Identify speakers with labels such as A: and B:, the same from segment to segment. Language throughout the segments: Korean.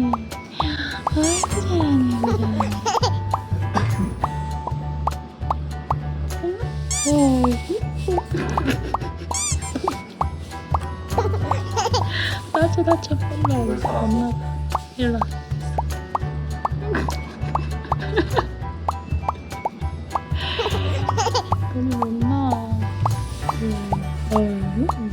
A: 사랑해. 아이고 사랑해 그래. 낮춰 일로 와. 엄마 일로 와. 너무 못 나와. 아이고 좋아.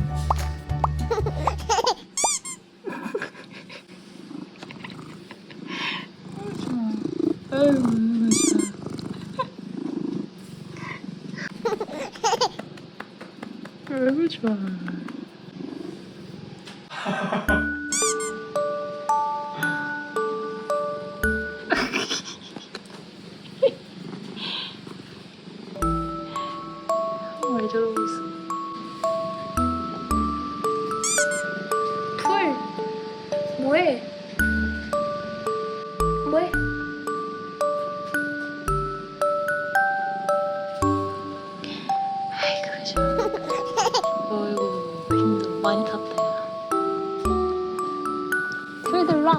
A: 아이고 좋아. 왜 저러고 있어? 풀 뭐해? 뭐해? 아이고 좋아. 어이구 힘들어. 많이 탔다 야. 풀 들라.